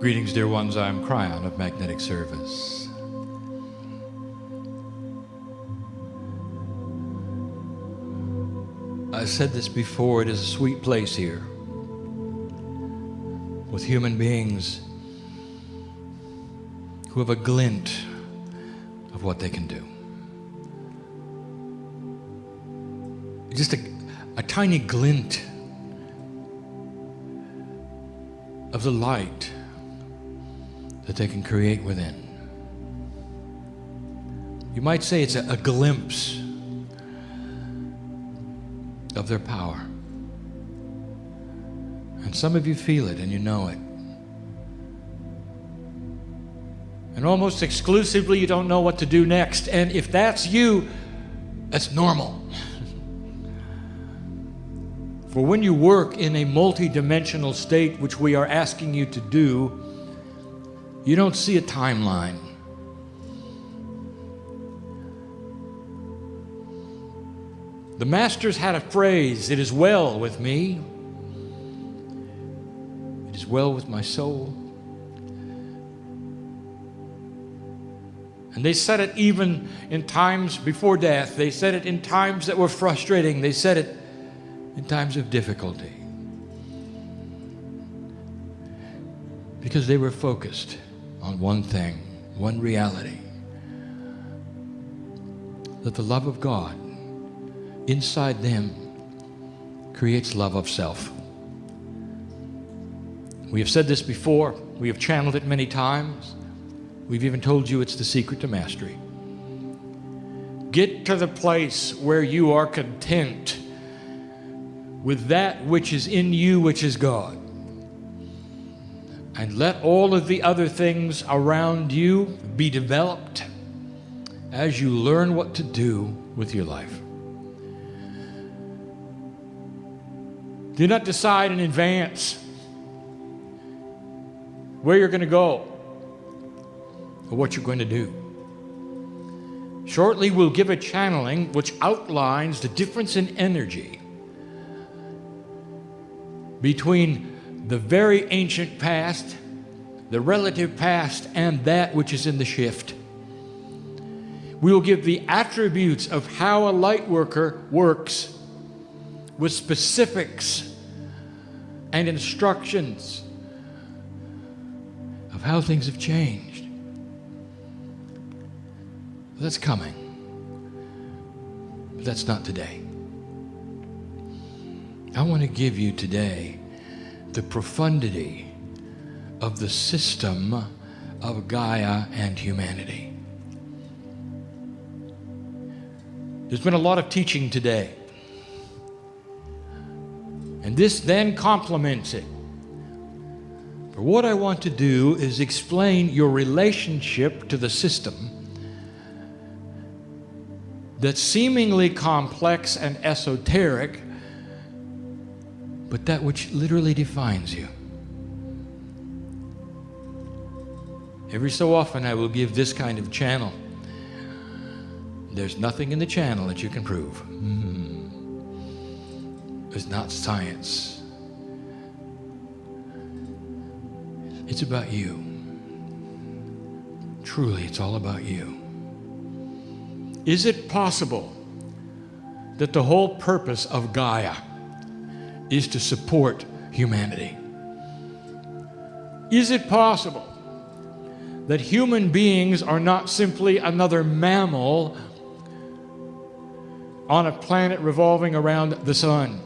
Greetings, dear ones. I'm Kryon of Magnetic Service. I've said this before, it is a sweet place here with human beings who have a glint of what they can do. Just a tiny glint of the light that they can create within. You might say it's a glimpse of their power. And some of you feel it and you know it. And almost exclusively you don't know what to do next. And if that's you, that's normal. For when you work in a multi-dimensional state, which we are asking you to do, you don't see a timeline. The masters had a phrase, "It is well with me. It is well with my soul." And they said it even in times before death. They said it in times that were frustrating. They said it in times of difficulty. Because they were focused on one thing, one reality. That the love of God inside them creates love of self. We have said this before. We have channeled it many times. We've even told you it's the secret to mastery. Get to the place where you are content with that which is in you, which is God. And let all of the other things around you be developed as you learn what to do with your life. Do not decide in advance where you're going to go or what you're going to do. Shortly, we'll give a channeling which outlines the difference in energy between the very ancient past, the relative past, and that which is in the shift. We will give the attributes of how a light worker works with specifics and instructions of how things have changed. That's coming. But that's not today. I want to give you today the profundity of the system of Gaia and humanity. There's been a lot of teaching today. And this then complements it. But what I want to do is explain your relationship to the system that's seemingly complex and esoteric, but that which literally defines you. Every so often I will give this kind of channel. There's nothing in the channel that you can prove. It's not science. It's about you. Truly, it's all about you. Is it possible that the whole purpose of Gaia is to support humanity? Is it possible that human beings are not simply another mammal on a planet revolving around the sun?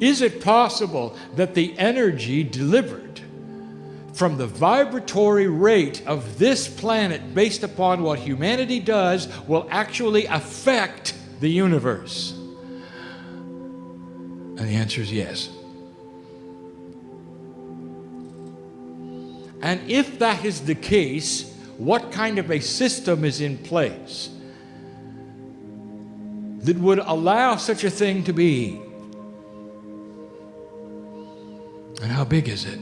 Is it possible that the energy delivered from the vibratory rate of this planet based upon what humanity does will actually affect the universe? And the answer is yes. And if that is the case, what kind of a system is in place that would allow such a thing to be? And how big is it?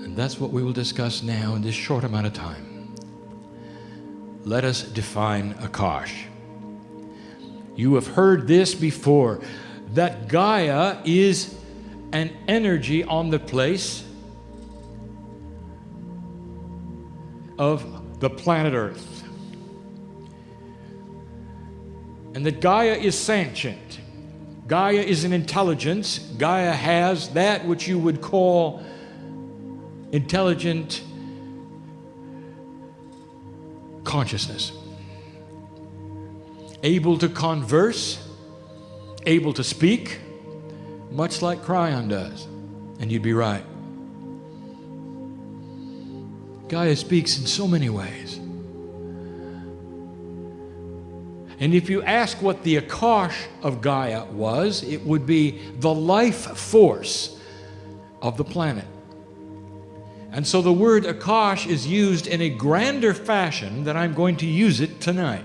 And that's what we will discuss now in this short amount of time. Let us define Akash. You have heard this before, that Gaia is an energy on the place of the planet Earth. And that Gaia is sentient. Gaia is an intelligence. Gaia has that which you would call intelligent consciousness. Able to converse, able to speak, much like Kryon does. And you'd be right. Gaia speaks in so many ways. And if you ask what the Akash of Gaia was, it would be the life force of the planet. And so the word Akash is used in a grander fashion than I'm going to use it tonight.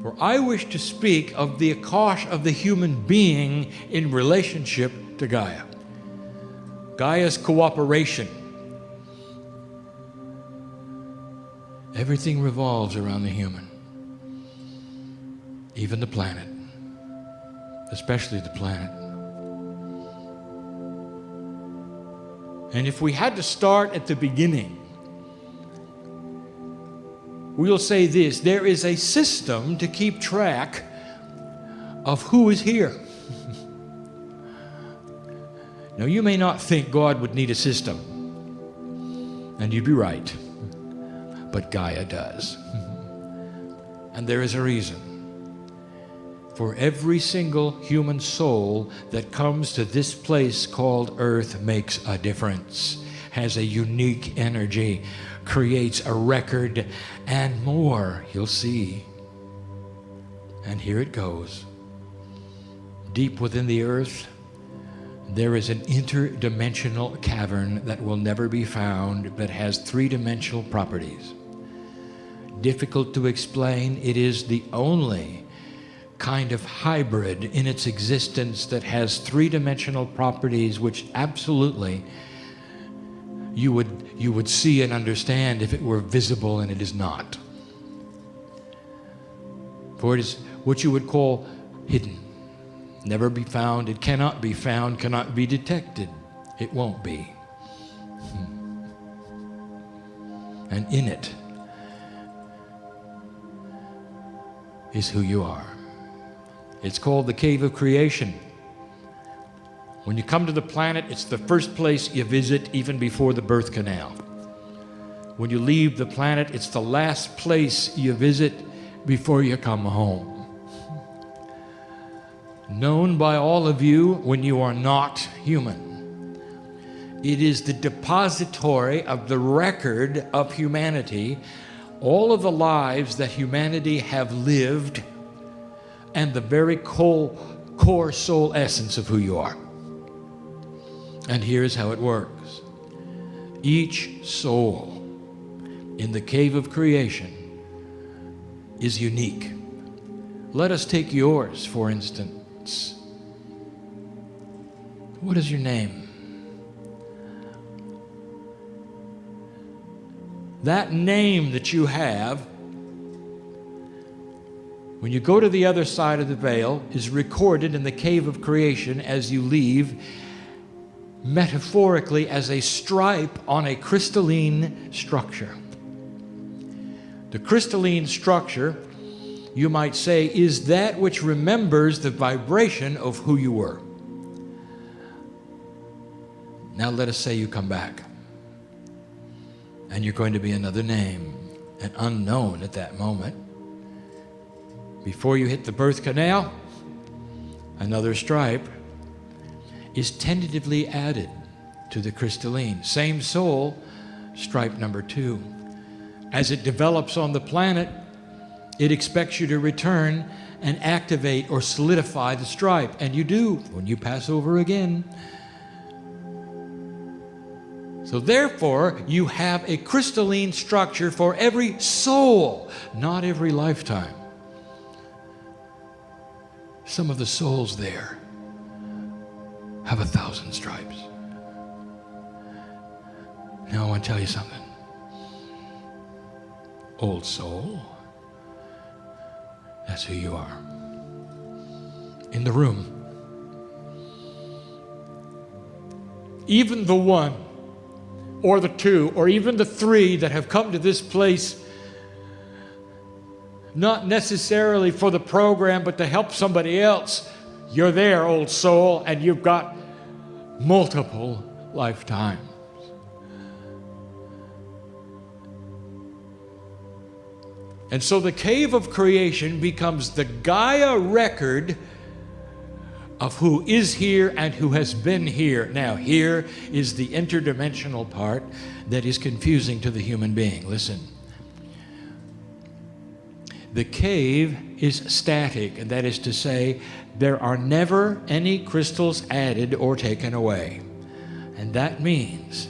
For I wish to speak of the Akash of the human being in relationship to Gaia. Gaia's cooperation. Everything revolves around the human. Even the planet. Especially the planet. And if we had to start at the beginning, we'll say this: there is a system to keep track of who is here. Now, you may not think God would need a system, and you'd be right, but Gaia does. And there is a reason. For every single human soul that comes to this place called Earth makes a difference, has a unique energy, creates a record, and more, you'll see. And here it goes. Deep within the earth, there is an interdimensional cavern that will never be found, but has three-dimensional properties. Difficult to explain, it is the only kind of hybrid in its existence that has three-dimensional properties which absolutely you would see and understand if it were visible, and it is not. For it is what you would call hidden. Never be found, it cannot be found, cannot be detected. It won't be. And in it is who you are. It's called the Cave of Creation. When you come to the planet, it's the first place you visit even before the birth canal. When you leave the planet, it's the last place you visit before you come home. Known by all of you when you are not human. It is the depository of the record of humanity, all of the lives that humanity have lived, and the very core soul essence of who you are. And here's how it works. Each soul in the Cave of Creation is unique. Let us take yours, for instance. What is your name? That name that you have, when you go to the other side of the veil, is recorded in the Cave of Creation as you leave, metaphorically as a stripe on a crystalline structure. The crystalline structure, you might say, is that which remembers the vibration of who you were. Now let us say you come back, and you're going to be another name, an unknown at that moment. Before you hit the birth canal, another stripe is tentatively added to the crystalline. Same soul, stripe number 2. As it develops on the planet, it expects you to return and activate or solidify the stripe. And you do when you pass over again. So therefore, you have a crystalline structure for every soul, not every lifetime. Some of the souls there have 1,000 stripes. Now I want to tell you something. Old soul, that's who you are. In the room, even the one or the 2 or even the 3 that have come to this place, not necessarily for the program, but to help somebody else, you're there, old soul, and you've got multiple lifetimes. And so the cave of creation becomes the Gaia record of who is here and who has been here. Now, here is the interdimensional part that is confusing to the human being. Listen. The cave is static, and that is to say, there are never any crystals added or taken away. And that means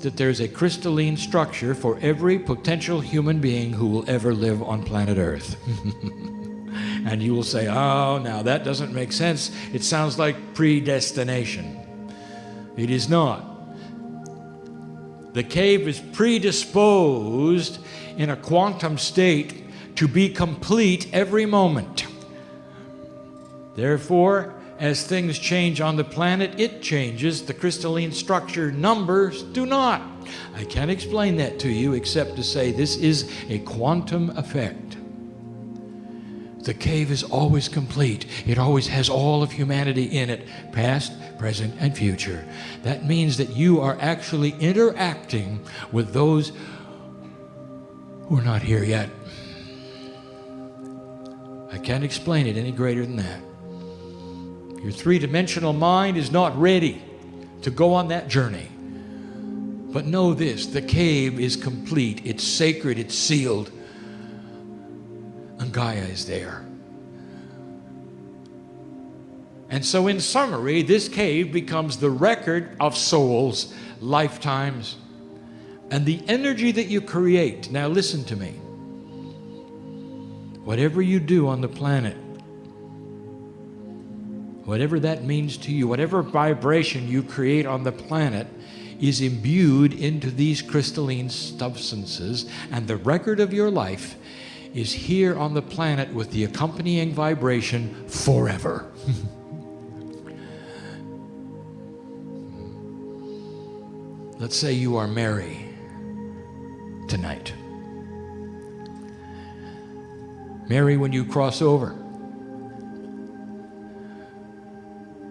that there's a crystalline structure for every potential human being who will ever live on planet Earth. And you will say, oh, now that doesn't make sense. It sounds like predestination. It is not. The cave is predisposed in a quantum state to be complete every moment. Therefore, as things change on the planet, it changes. The crystalline structure numbers do not. I can't explain that to you except to say this is a quantum effect. The cave is always complete. It always has all of humanity in it, past, present, and future. That means that you are actually interacting with those who are not here yet. I can't explain it any greater than that. Your three-dimensional mind is not ready to go on that journey. But know this, the cave is complete, it's sacred, it's sealed, and Gaia is there. And so in summary, this cave becomes the record of souls, lifetimes, and the energy that you create. Now listen to me. Whatever you do on the planet, whatever that means to you, whatever vibration you create on the planet is imbued into these crystalline substances, and the record of your life is here on the planet with the accompanying vibration forever. Let's say you are Mary tonight. Mary, when you cross over,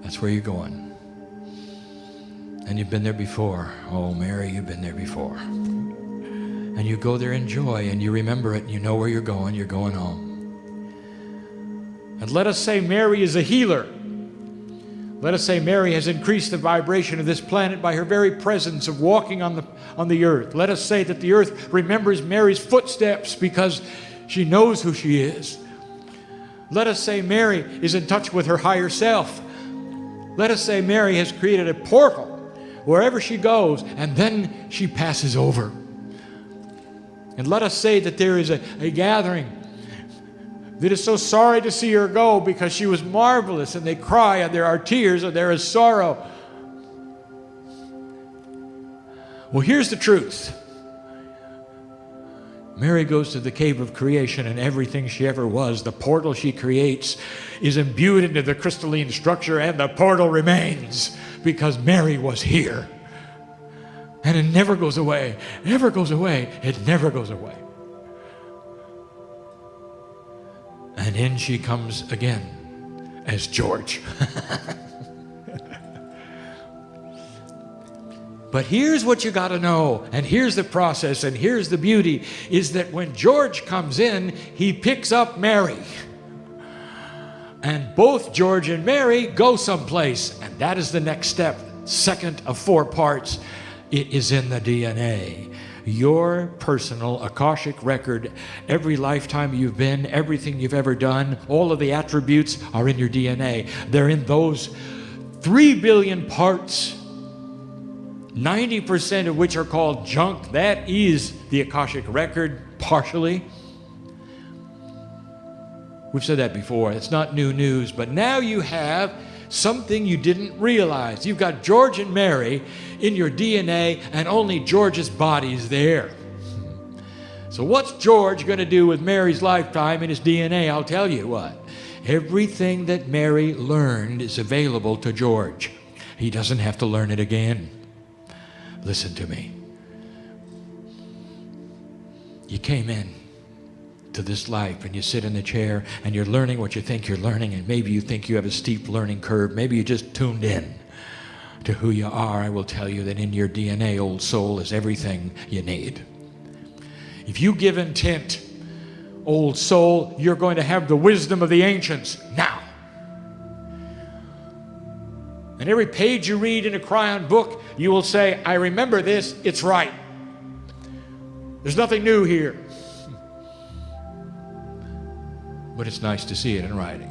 that's where you're going. And you've been there before. Oh, Mary, you've been there before. And you go there in joy, and you remember it, and you know where you're going home. And let us say Mary is a healer. Let us say Mary has increased the vibration of this planet by her very presence of walking on the earth. Let us say that the earth remembers Mary's footsteps because she knows who she is. Let us say Mary is in touch with her higher self. Let us say Mary has created a portal wherever she goes, and then she passes over. And let us say that there is a gathering that is so sorry to see her go because she was marvelous, and they cry, and there are tears, and there is sorrow. Well, here's the truth. Mary goes to the cave of creation, and everything she ever was, the portal she creates, is imbued into the crystalline structure, and the portal remains because Mary was here. And it never goes away, never goes away, it never goes away. And in she comes again as George. But here's what you got to know, and here's the process, and here's the beauty, is that when George comes in, he picks up Mary. And both George and Mary go someplace, and that is the next step, second of 4 parts. It is in the DNA. Your personal Akashic record, every lifetime you've been, everything you've ever done, all of the attributes are in your DNA. They're in those 3 billion parts, 90% of which are called junk. That is the Akashic record, partially. We've said that before. It's not new news, but now you have something you didn't realize. You've got George and Mary in your DNA, and only George's body is there. So what's George going to do with Mary's lifetime in his DNA? I'll tell you what. Everything that Mary learned is available to George. He doesn't have to learn it again. Listen to me. You came in to this life and you sit in a chair and you're learning what you think you're learning, and maybe you think you have a steep learning curve. Maybe you just tuned in to who you are. I will tell you that in your DNA, old soul, is everything you need. If you give intent, old soul, you're going to have the wisdom of the ancients now. And every page you read in a Kryon book, you will say, I remember this, it's right. There's nothing new here. But it's nice to see it in writing.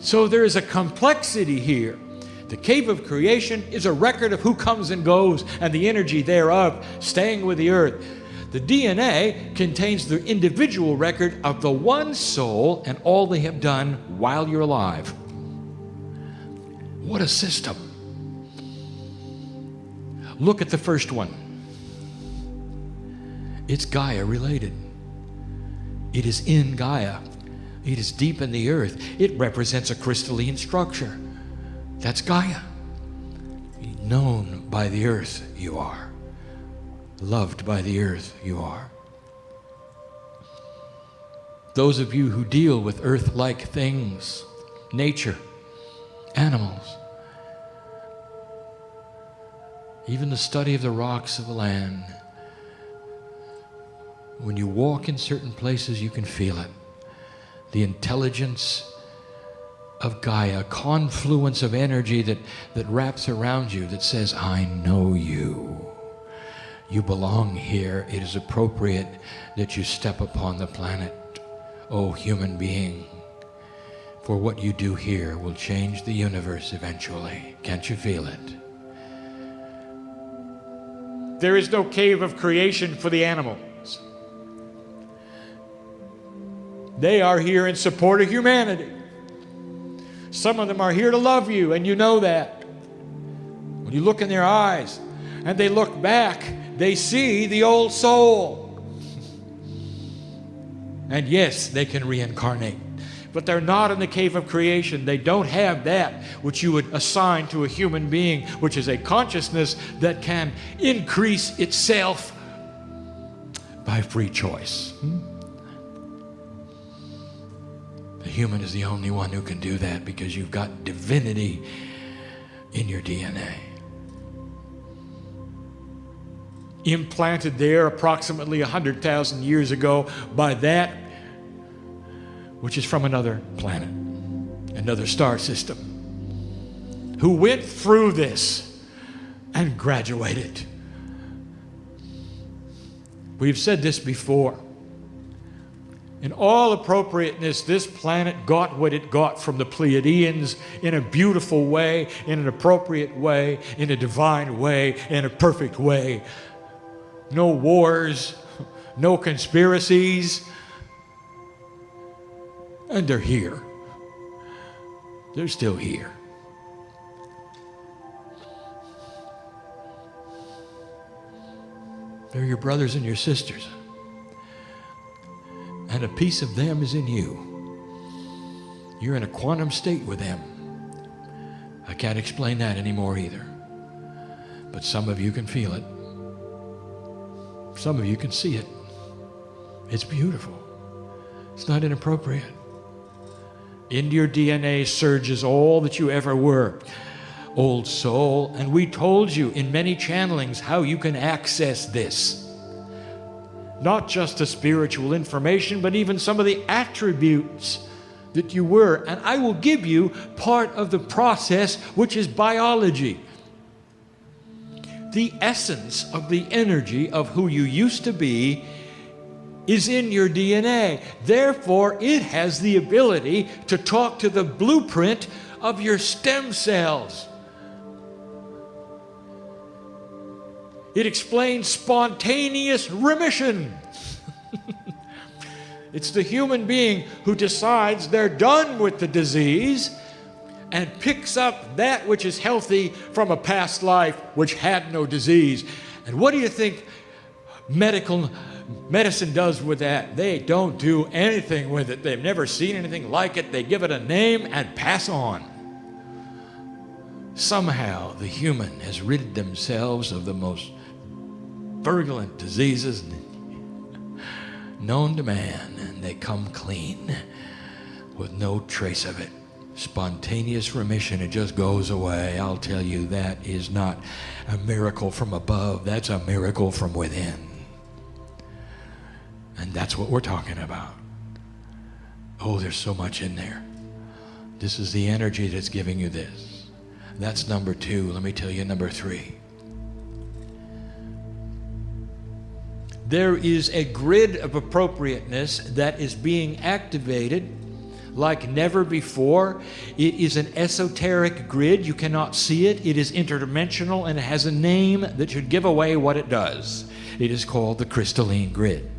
So there is a complexity here. The cave of creation is a record of who comes and goes and the energy thereof staying with the earth. The DNA contains the individual record of the one soul and all they have done while you're alive. What a system. Look at the first one. It's Gaia related. It is in Gaia. It is deep in the earth. It represents a crystalline structure. That's Gaia. Known by the earth you are. Loved by the earth you are. Those of you who deal with earth-like things, nature, animals, even the study of the rocks of the land, when you walk in certain places, you can feel it. The intelligence of Gaia, confluence of energy that wraps around you, that says, I know you. You belong here. It is appropriate that you step upon the planet, oh human being. For what you do here will change the universe eventually. Can't you feel it? There is no cave of creation for the animals. They are here in support of humanity. Some of them are here to love you, and you know that. When you look in their eyes and they look back, they see the old soul. And yes, they can reincarnate. But they're not in the cave of creation. They don't have that which you would assign to a human being, which is a consciousness that can increase itself by free choice. The human is the only one who can do that because you've got divinity in your DNA. Implanted there approximately 100,000 years ago by that which is from another planet, another star system, who went through this and graduated. We've said this before. In all appropriateness, this planet got what it got from the Pleiadians in a beautiful way, in an appropriate way, in a divine way, in a perfect way. No wars, no conspiracies. And they're here. They're still here. They're your brothers and your sisters. And a piece of them is in you. You're in a quantum state with them. I can't explain that anymore either. But some of you can feel it. Some of you can see it. It's beautiful. It's not inappropriate. Into your DNA surges all that you ever were, old soul. And we told you in many channelings how you can access this. Not just the spiritual information, but even some of the attributes that you were. And I will give you part of the process, which is biology. The essence of the energy of who you used to be is in your DNA. Therefore, it has the ability to talk to the blueprint of your stem cells. It explains spontaneous remission. It's the human being who decides they're done with the disease and picks up that which is healthy from a past life which had no disease. And what do you think medicine does with that? They don't do anything with it. They've never seen anything like it. They give it a name and pass on. Somehow the human has rid themselves of the most virulent diseases known to man, and they come clean with no trace of it. Spontaneous remission, it just goes away. I'll tell you, that is not a miracle from above. That's a miracle from within. And that's what we're talking about. Oh, there's so much in there. This is the energy that's giving you this. That's number 2. Let me tell you number 3. There is a grid of appropriateness that is being activated like never before. It is an esoteric grid. You cannot see it. It is interdimensional, and it has a name that should give away what it does. It is called the crystalline grid.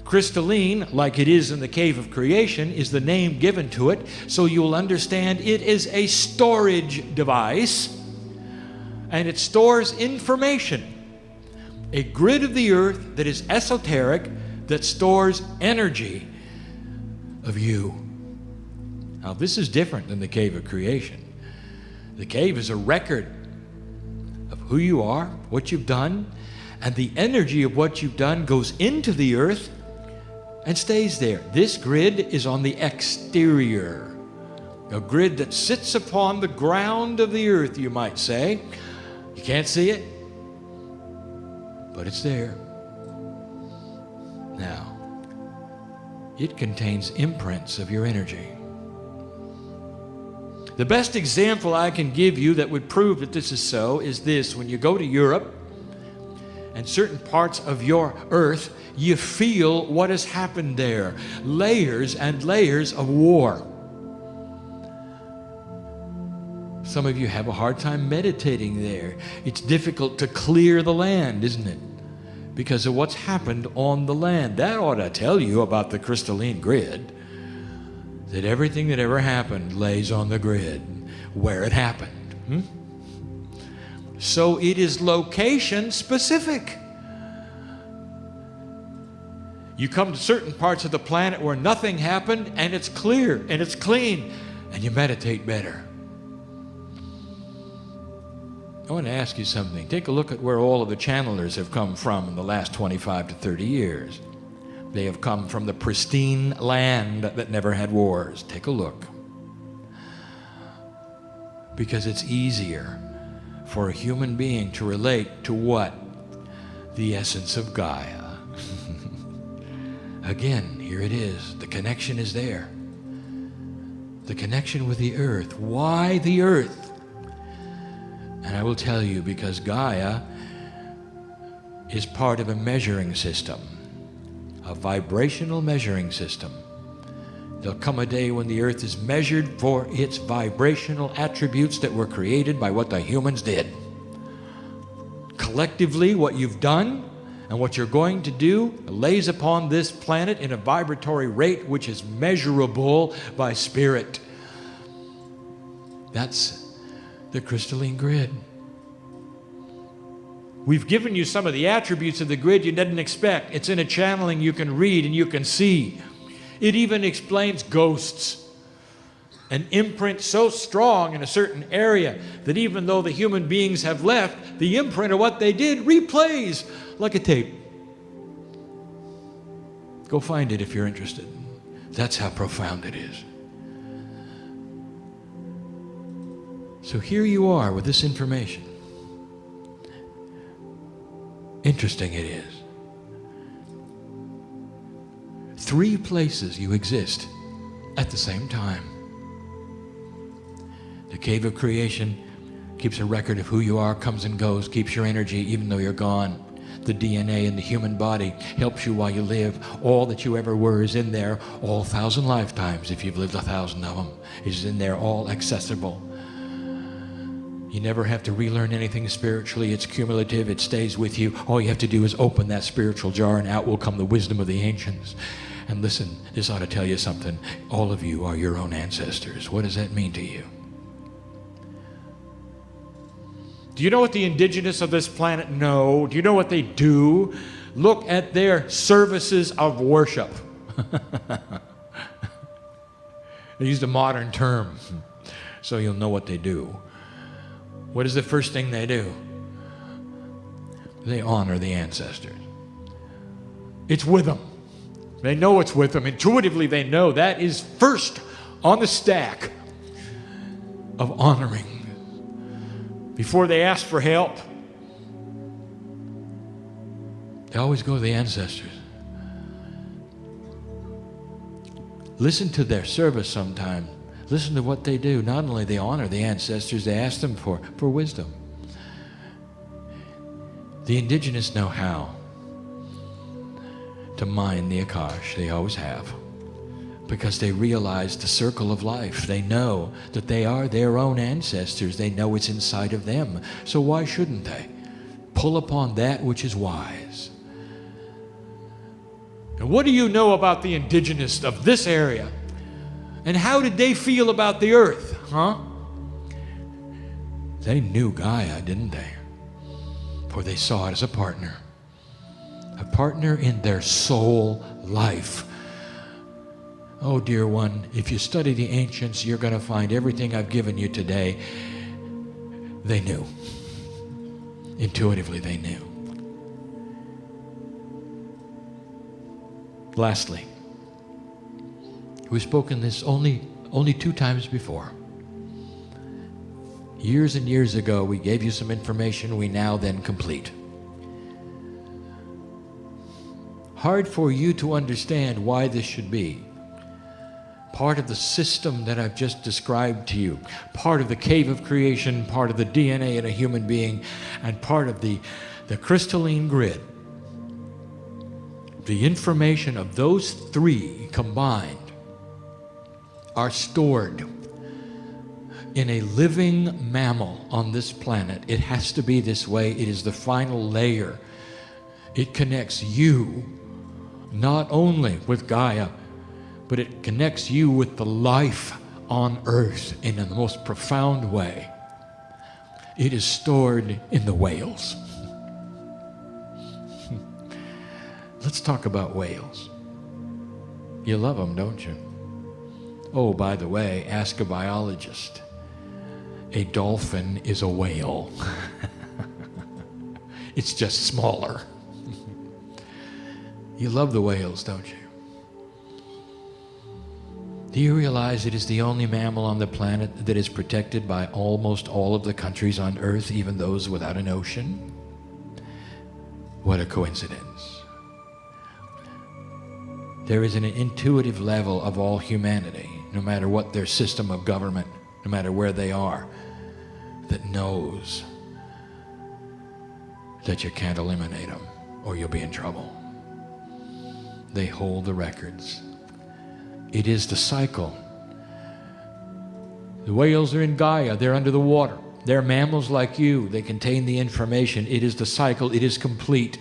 Crystalline, like it is in the cave of creation, is the name given to it, so you'll understand it is a storage device, and it stores information. A grid of the earth that is esoteric, that stores energy of you. Now, this is different than the cave of creation. The cave is a record of who you are, what you've done, and the energy of what you've done goes into the earth and stays there. This grid is on the exterior, a grid that sits upon the ground of the earth, you might say. You can't see it, but it's there. Now, it contains imprints of your energy. The best example I can give you that would prove that this is so is this. When you go to Europe and certain parts of your earth, you feel what has happened there. Layers and layers of war. Some of you have a hard time meditating there. It's difficult to clear the land, isn't it? Because of what's happened on the land. That ought to tell you about the crystalline grid. That everything that ever happened lays on the grid where it happened. So it is location specific. You come to certain parts of the planet where nothing happened, and it's clear and it's clean, and you meditate better. I want to ask you something. Take a look at where all of the channelers have come from in the last 25 to 30 years. They have come from the pristine land that never had wars. Take a look. Because it's easier for a human being to relate to what? The essence of Gaia. Again, here it is. The connection is there. The connection with the earth. Why the earth? And I will tell you, because Gaia is part of a measuring system, a vibrational measuring system. There'll come a day when the earth is measured for its vibrational attributes that were created by what the humans did. Collectively, what you've done and what you're going to do lays upon this planet in a vibratory rate which is measurable by spirit. That's the crystalline grid. We've given you some of the attributes of the grid you didn't expect. It's in a channeling you can read and you can see. It even explains ghosts. An imprint so strong in a certain area that even though the human beings have left, the imprint of what they did replays like a tape. Go find it if you're interested. That's how profound it is. So here you are with this information. Interesting it is. 3 places you exist at the same time. The cave of creation keeps a record of who you are, comes and goes, keeps your energy even though you're gone. The DNA in the human body helps you while you live. All that you ever were is in there. All 1,000 lifetimes, if you've lived 1,000 of them, is in there, all accessible. You never have to relearn anything spiritually. It's cumulative. It stays with you. All you have to do is open that spiritual jar, and out will come the wisdom of the ancients. And listen, this ought to tell you something. All of you are your own ancestors. What does that mean to you? Do you know what the indigenous of this planet know? Do you know what they do? Look at their services of worship. They used a modern term, so you'll know what they do. what is the first thing they do? They honor the ancestors. It's with them. They know it's with them. Intuitively, they know that is first on the stack of honoring. Before they ask for help, they always go to the ancestors. Listen to their service sometime. Listen to what they do. Not only they honor the ancestors, they ask them for wisdom. The indigenous know how to mine the Akash. They always have. Because they realize the circle of life. They know that they are their own ancestors. They know it's inside of them. So why shouldn't they pull upon that which is wise? And what do you know about the indigenous of this area? And how did they feel about the earth? Huh? They knew Gaia, didn't they? For they saw it as a partner in their soul life. Oh, dear one, if you study the ancients, you're going to find everything I've given you today. They knew. Intuitively, they knew. Lastly, we've spoken this only 2 times before. Years and years ago, we gave you some information we now then complete. Hard for you to understand why this should be. Part of the system that I've just described to you, part of the cave of creation, part of the DNA in a human being, and part of the crystalline grid. The information of those 3 combined are stored in a living mammal on this planet. It has to be this way. It is the final layer. It connects you not only with Gaia, but it connects you with the life on earth in the most profound way. It is stored in the whales. Let's talk about whales. You love them, don't you? Oh, by the way, ask a biologist. A dolphin is a whale. It's just smaller. You love the whales, don't you? Do you realize it is the only mammal on the planet that is protected by almost all of the countries on Earth, even those without an ocean? What a coincidence. There is an intuitive level of all humanity, no matter what their system of government, no matter where they are, that knows that you can't eliminate them or you'll be in trouble. They hold the records. It is the cycle. The whales are in Gaia. They're under the water. They're mammals like you. They contain the information. It is the cycle. It is complete.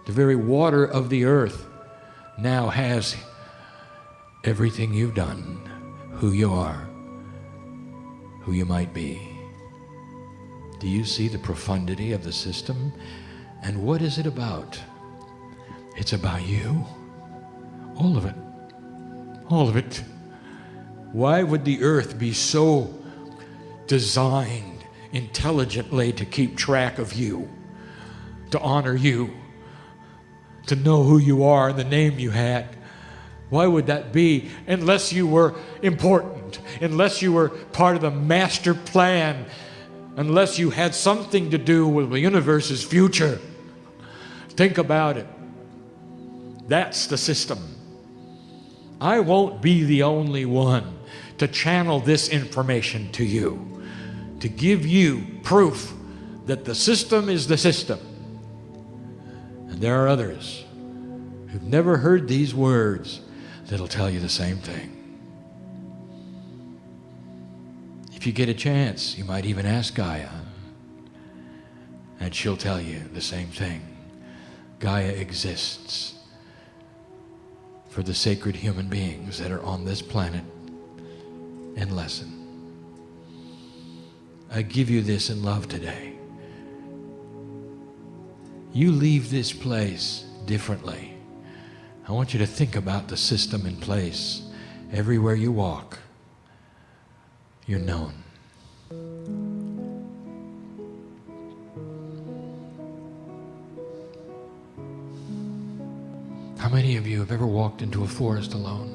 The very water of the earth now has everything you've done, who you are, who you might be. Do you see the profundity of the system? And what is it about? It's about you. All of it. All of it. Why would the earth be so designed intelligently to keep track of you, to honor you, to know who you are and the name you had? Why would that be unless you were important, unless you were part of the master plan, unless you had something to do with the universe's future? Think about it. That's the system. I won't be the only one to channel this information to you, to give you proof that the system is the system. And there are others who've never heard these words that'll tell you the same thing. If you get a chance, you might even ask Gaia, and she'll tell you the same thing. Gaia exists for the sacred human beings that are on this planet and lesson. I give you this in love today. You leave this place differently. I want you to think about the system in place. Everywhere you walk, you're known. many of you have ever walked into a forest alone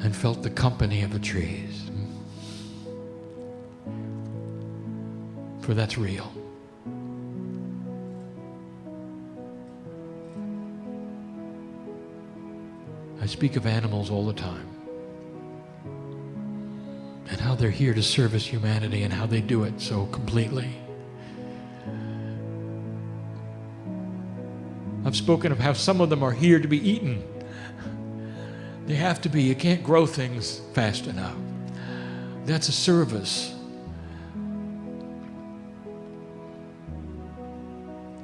and felt the company of the trees? For that's real. I speak of animals all the time, and how they're here to service humanity and how they do it so completely. I've spoken of how some of them are here to be eaten. They have to be. You can't grow things fast enough. That's a service.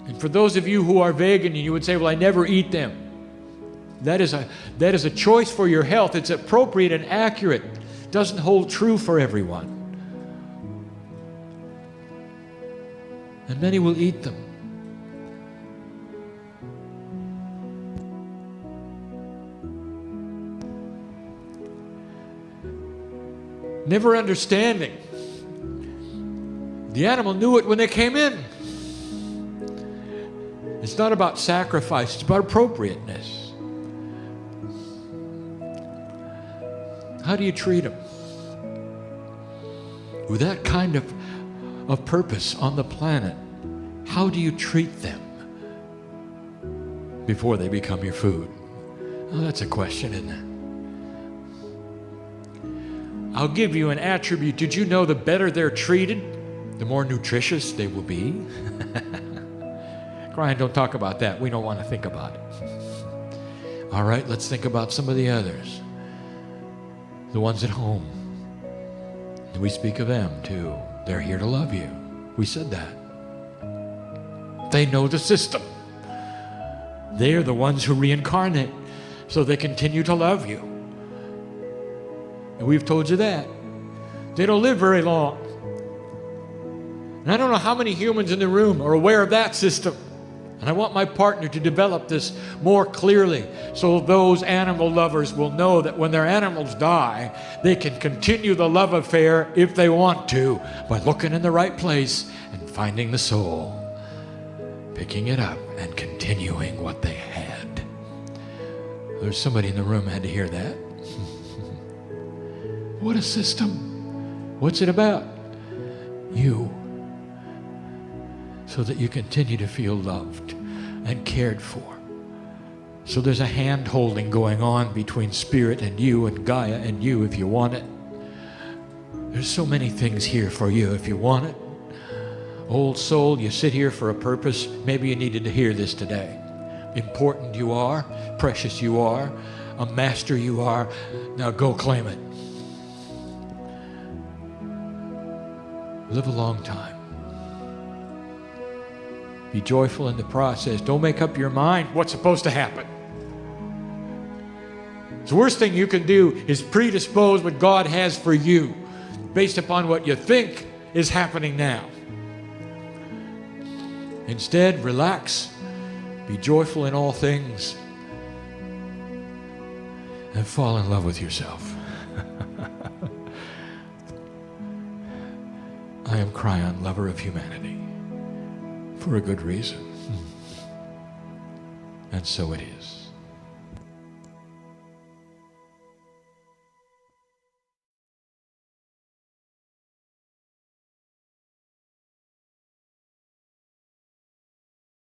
And for those of you who are vegan, and you would say, well, I never eat them. That is a choice for your health. It's appropriate and accurate. It doesn't hold true for everyone. And many will eat them. Never understanding. The animal knew it when they came in. It's not about sacrifice, it's about appropriateness. How do you treat them? With that kind of purpose on the planet, how do you treat them before they become your food? Oh, that's a question, isn't it? I'll give you an attribute. Did you know the better they're treated, the more nutritious they will be? Kryon, don't talk about that. We don't want to think about it. All right, let's think about some of the others. The ones at home. We speak of them too. They're here to love you. We said that. They know the system. They are the ones who reincarnate, so they continue to love you. And we've told you that. They don't live very long. And I don't know how many humans in the room are aware of that system. And I want my partner to develop this more clearly so those animal lovers will know that when their animals die, they can continue the love affair if they want to by looking in the right place and finding the soul, picking it up and continuing what they had. There's somebody in the room had to hear that. What a system. What's it about? You. So that you continue to feel loved and cared for. So there's a hand holding going on between spirit and you and Gaia and you if you want it. There's so many things here for you if you want it. Old soul, you sit here for a purpose. Maybe you needed to hear this today. Important you are, precious you are, a master you are. Now go claim it. Live a long time. Be joyful in the process. Don't make up your mind what's supposed to happen. The worst thing you can do is predispose what God has for you based upon what you think is happening now. Instead, relax. Be joyful in all things. And fall in love with yourself. I am Kryon, lover of humanity. For a good reason. And so it is.